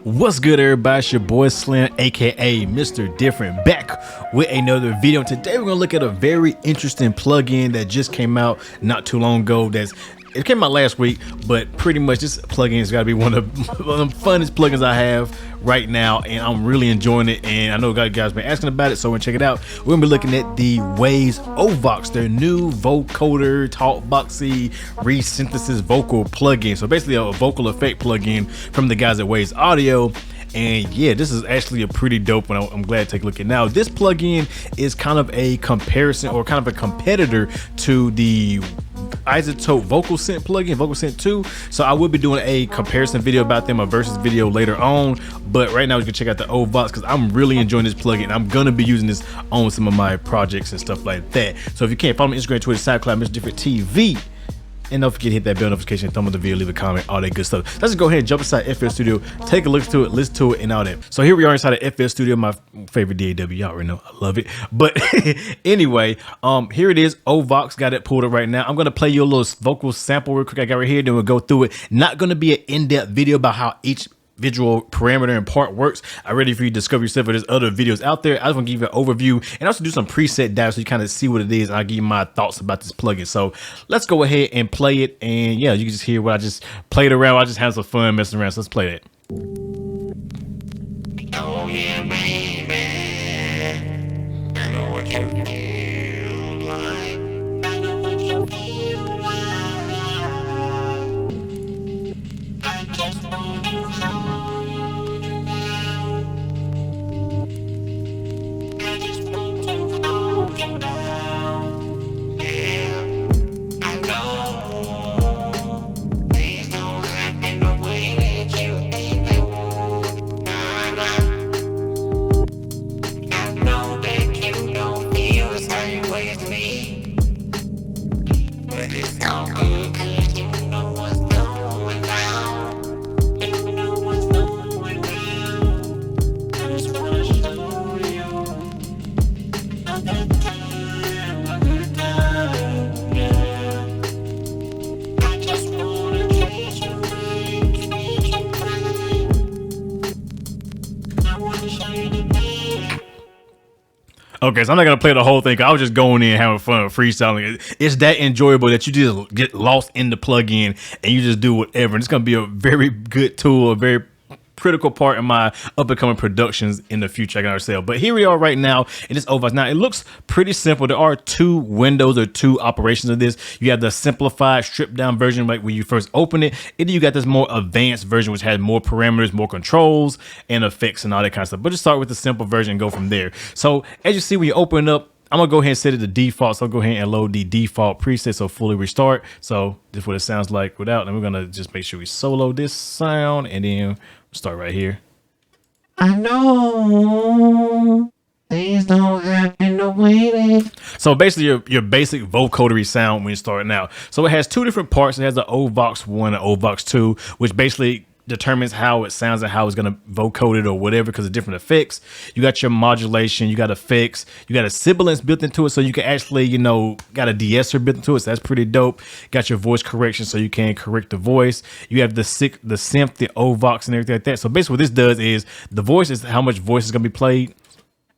What's good, everybody? It's your boy Slim, aka Mr. Different, back with another video. Today we're gonna look at a very interesting plugin that just came out not too long ago. It came out last week, but pretty much this plugin has got to be one of the funnest plugins I have right now, and I'm really enjoying it. And I know you guys been asking about it, so we're gonna check it out. We're gonna be looking at the Waves Ovox, their new vocoder, talkboxy, resynthesis vocal plugin. So basically a vocal effect plugin from the guys at Waves Audio. And yeah, this is actually a pretty dope one. I'm glad to take a look at. Now, this plugin is kind of a comparison or kind of a competitor to the Isotope Vocalsynth plugin, Vocalsynth 2. So I will be doing a comparison video about them, a versus video later on. But right now, you can check out the Ovox because I'm really enjoying this plugin. I'm gonna be using this on some of my projects and stuff like that. So if you can't follow me on Instagram, Twitter, SoundCloud, MrDifferentTV. And don't forget to hit that bell notification, thumb up the video, leave a comment, all that good stuff. Let's just go ahead and jump inside FL Studio, take a look to it, listen to it, and all that. So here we are inside of FL Studio, my favorite DAW. Y'all already know, I love it. But anyway, here it is. Ovox, got it pulled up right now. I'm gonna play you a little vocal sample real quick. I got right here, then we'll go through it. Not gonna be an in-depth video about how each visual parameter and part works. I'm ready for you to discover yourself. There's other videos out there. I just want to give you an overview and also do some preset dives so you kind of see what it is, and I'll give you my thoughts about this plugin. So let's go ahead and play it, and yeah, you can just hear what I just played around. I just had some fun messing around, so let's play it. Oh yeah, baby, I know what you feel like. I know what you feel like. I just want to hold you down. I just want to hold you down. Yeah, I know. Please don't act in the way that you think they would. I know that you don't feel the same way as me, but it's all good 'cause you know what's going down. You know what's going down. I just wanna show you a good time, yeah. I just wanna treat you right, treat you right. I wanna show you the thing. Okay, so I'm not gonna play the whole thing. I was just going in having fun freestyling. It's that enjoyable that you just get lost in the plugin and you just do whatever. And it's gonna be a very good tool, a very critical part in my up and coming productions in the future, I can already say. But here we are right now in this Ovox. Now it looks pretty simple. There are two windows or two operations of this. You have the simplified, stripped down version, like when you first open it, and then you got this more advanced version which has more parameters, more controls and effects and all that kind of stuff. But just start with the simple version and go from there. So as you see, when you open up, I'm gonna go ahead and set it to default. So I'll go ahead and load the default preset, so fully restart. So this is what it sounds like without. And we're gonna just make sure we solo this sound, and then start right here. I know. Please don't happen the way that. So basically your basic vocodery sound when you start now. So it has two different parts. It has the Ovox 1 and Ovox 2, which basically determines how it sounds and how it's going to vocode it or whatever because of different effects. You got your modulation, you got effects, you got a sibilance built into it, so you can actually, you know, got a de-esser built into it, so that's pretty dope. Got your voice correction, so you can correct the voice. You have the synth, the Ovox and everything like that. So basically what this does is the voice is how much voice is going to be played.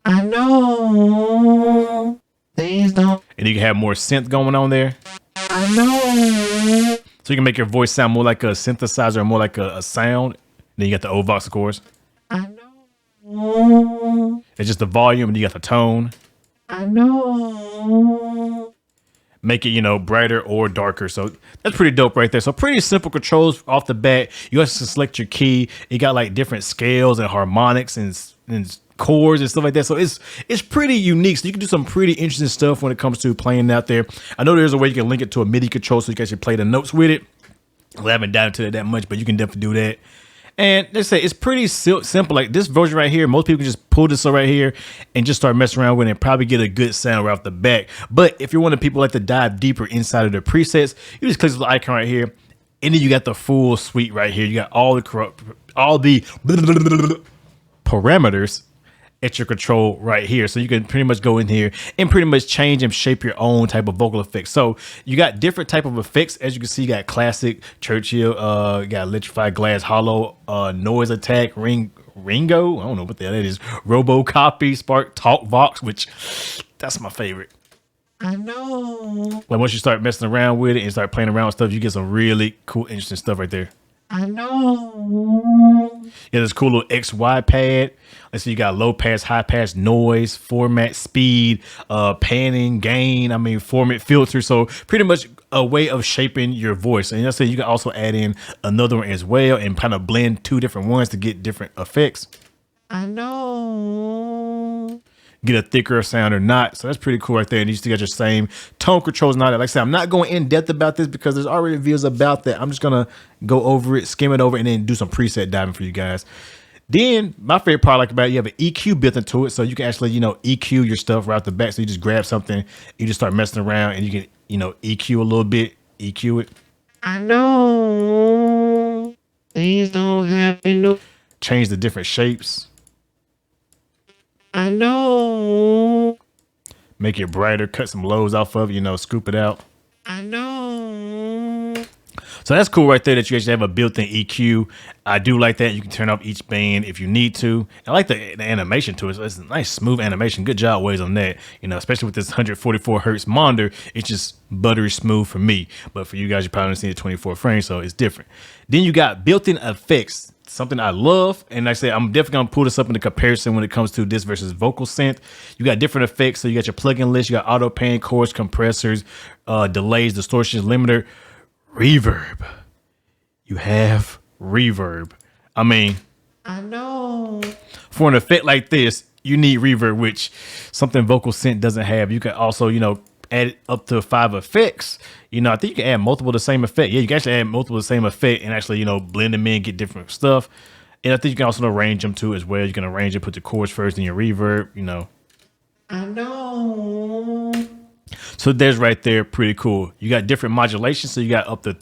I know. Please don't. And you can have more synth going on there. I know. So you can make your voice sound more like a synthesizer or more like a sound. Then you got the Ovox, of course. I know. It's just the volume, and you got the tone. I know. Make it, you know, brighter or darker. So that's pretty dope right there. So pretty simple controls off the bat. You also select your key. You got like different scales and harmonics and chords and stuff like that. So it's pretty unique. So you can do some pretty interesting stuff when it comes to playing out there. I know there's a way you can link it to a MIDI control so you can actually play the notes with it. I haven't dived into it that much, but you can definitely do that. And let's say it's pretty simple. Like this version right here, most people can just pull this up right here and just start messing around with it and probably get a good sound right off the back. But if you're one of the people like to dive deeper inside of the presets, you just click the icon right here, and then you got the full suite right here. You got all the parameters at your control right here. So you can pretty much go in here and pretty much change and shape your own type of vocal effects. So you got different type of effects. As you can see, you got classic, Churchill, you got electrified, glass, hollow, noise attack, Ringo. I don't know what the hell that is. Robo copy, spark, Talkbox, which that's my favorite. I know. Like once you start messing around with it and start playing around with stuff, you get some really cool, interesting stuff right there. I know. Yeah, this cool little XY pad. Let's see, you got low pass, high pass, noise, format, speed, panning, gain. I mean, format, filter. So pretty much a way of shaping your voice. And let's say you can also add in another one as well and kind of blend two different ones to get different effects. I know. Get a thicker sound or not. So that's pretty cool right there. And you still got your same tone controls and all that. Like I said, I'm not going in depth about this because there's already videos about that. I'm just gonna go over it, skim it over, and then do some preset diving for you guys. Then my favorite part like about it, you have an EQ built into it, so you can actually, you know, EQ your stuff right off the back. So you just grab something, you just start messing around, and you can, you know, EQ a little bit, EQ it. I know. Things don't happen. No. Change the different shapes. I know. Make it brighter, cut some lows off of it, you know, scoop it out. I know. So that's cool right there that you actually have a built-in EQ. I do like that. You can turn off each band if you need to. I like the animation to it. So it's a nice smooth animation. Good job, Waves, on that. You know, especially with this 144 hertz monitor, it's just buttery smooth for me. But for you guys, you probably only see the 24 frames, so it's different. Then you got built-in effects. Something I love, and like I said, I'm definitely gonna pull this up in the comparison when it comes to this versus Vocalsynth. You got different effects, so you got your plugin list, you got auto pan, chorus, compressors, delays, distortions, limiter, reverb. You have reverb. I mean, I know. for an effect like this, you need reverb, which something Vocalsynth doesn't have. You can also, you know, add up to 5 effects. You know, I think you can add multiple of the same effect. Yeah, you can actually add multiple of the same effect and actually, you know, blend them in, get different stuff. And I think you can also arrange them too as well. You can arrange it, put the chorus first, then your reverb, you know. I know. So there's right there, pretty cool. You got different modulations. So you got up to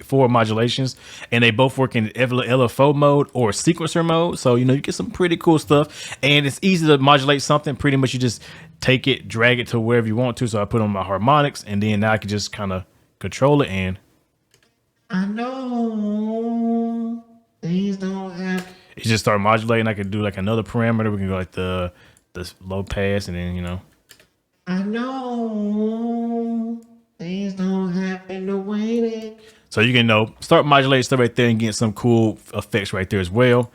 4 modulations, and they both work in LFO mode or sequencer mode. So, you know, you get some pretty cool stuff, and it's easy to modulate something. Pretty much you just take it, drag it to wherever you want to. So I put on my harmonics, and then now I can just kind of control it. And I know. Things don't happen. it just start modulating. I can do like another parameter. We can go like the low pass, and then, you know. I know. Things don't happen the way they. So you can, you know, start modulating stuff right there and get some cool effects right there as well.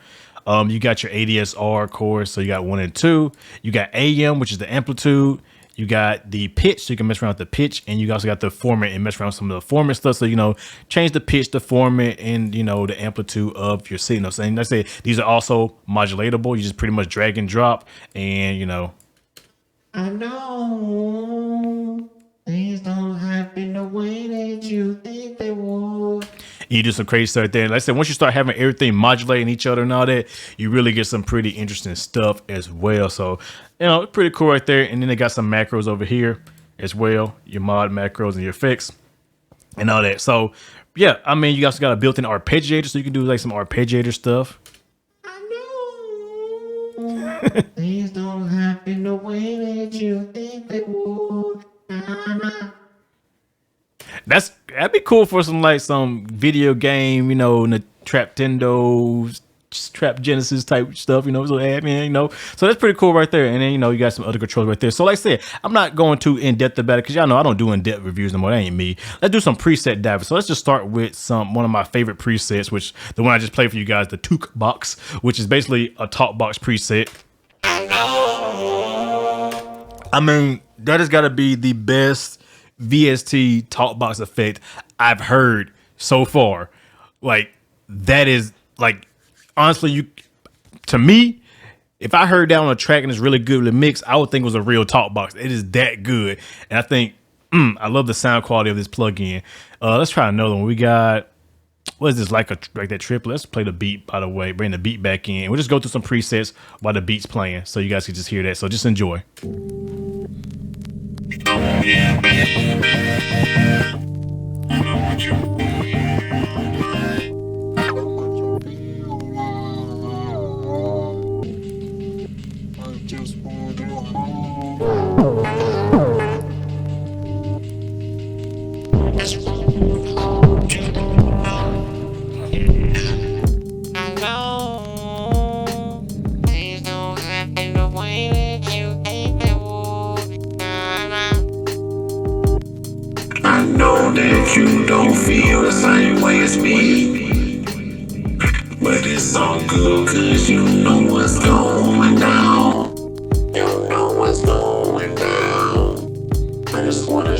You got your ADSR chorus, so you got 1 and 2. You got AM, which is the amplitude. You got the pitch, so you can mess around with the pitch, and you also got the format and mess around with some of the format stuff. So, you know, change the pitch, the format, and, you know, the amplitude of your signal. So, and I say these are also modulatable. You just pretty much drag and drop, and, you know. I know. Things don't happen the way that you think they would. You do some crazy stuff there. Like I said, once you start having everything modulating each other and all that, you really get some pretty interesting stuff as well. So, you know, pretty cool right there. And then they got some macros over here as well, your mod macros and your effects and all that. So, yeah, I mean, you also got a built-in arpeggiator, so you can do like some arpeggiator stuff. I know. Things don't happen the way that you think they would. That'd be cool for some video game, you know, in the Traptendo, Trap Genesis type stuff, you know, so admin, you know. So that's pretty cool right there. And then, you know, you got some other controls right there. So like I said, I'm not going too in depth about it because y'all know I don't do in depth reviews no more. That ain't me. Let's do some preset diving. So let's just start with one of my favorite presets, which the one I just played for you guys, the Talkbox, which is basically a Talkbox preset. I mean, that has got to be the best VST Talkbox effect I've heard so far. Like, that is, like, honestly, to me, if I heard that on a track and it's really good with the mix, I would think it was a real Talkbox. It is that good. And I think, I love the sound quality of this plugin. Let's try another one. We got, what is this, like that triplet? Let's play the beat, by the way, bring the beat back in. We'll just go through some presets while the beat's playing so you guys can just hear that. So just enjoy. feel the same way as me. But it's all good, cause you know what's going down. You know what's going down. I just wanna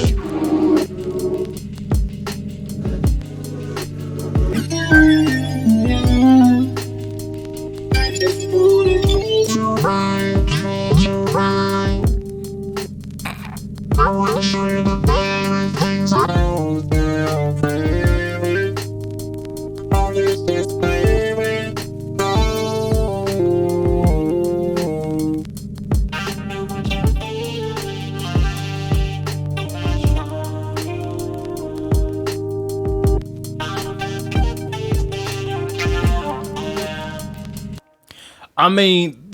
I wanna show you the better things I do, baby. All this is baby. I know what you're feeling. I mean,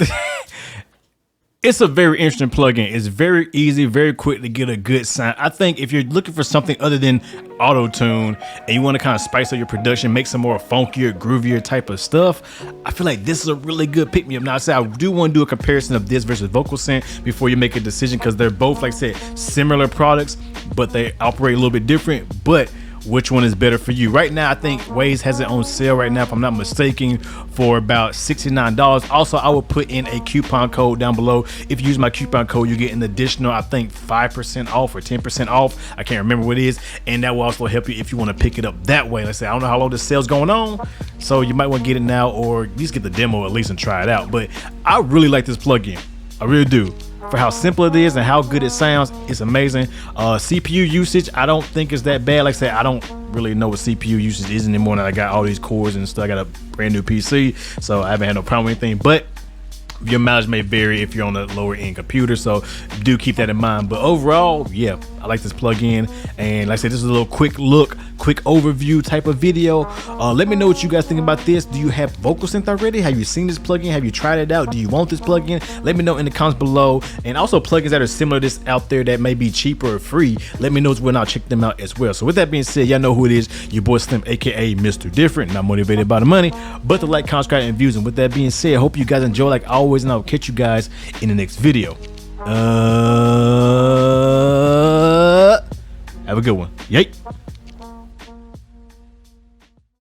it's a very interesting plugin. It's very easy, very quick to get a good sound. I think if you're looking for something other than auto-tune and you want to kind of spice up your production, make some more funkier, groovier type of stuff, I feel like this is a really good pick-me-up. Now, I say I do want to do a comparison of this versus Vocalsynth before you make a decision, because they're both, like I said, similar products, but they operate a little bit different. But which one is better for you? Right now, I think Waves has it on sale right now, if I'm not mistaken, for about $69. Also, I will put in a coupon code down below. If you use my coupon code, you get an additional, I think, 5% off or 10% off. I can't remember what it is. And that will also help you if you want to pick it up that way. Let's say, I don't know how long this sale's going on, so you might want to get it now, or at least get the demo at least and try it out. But I really like this plugin. I really do. For how simple it is and how good it sounds, it's amazing. CPU usage, I don't think is that bad. Like I said, I don't really know what CPU usage is anymore now. I got all these cores and stuff. I got a brand new PC, so I haven't had no problem with anything. But your mileage may vary if you're on a lower end computer, so do keep that in mind. But overall, yeah, I like this plugin. And like I said, this is a little quick overview type of video. Let me know what you guys think about this. Do you have Vocalsynth already? Have you seen this plugin? Have you tried it out? Do you want this plugin? Let me know in the comments below. And also plugins that are similar to this out there that may be cheaper or free, let me know when I'll check them out as well. So with that being said, y'all know who it is, your boy Slim, aka Mr. Different. Not motivated by the money, but the like, comment, subscribe, and views. And with that being said, I hope you guys enjoy like always, and I'll catch you guys in the next video. Have a good one. Yay.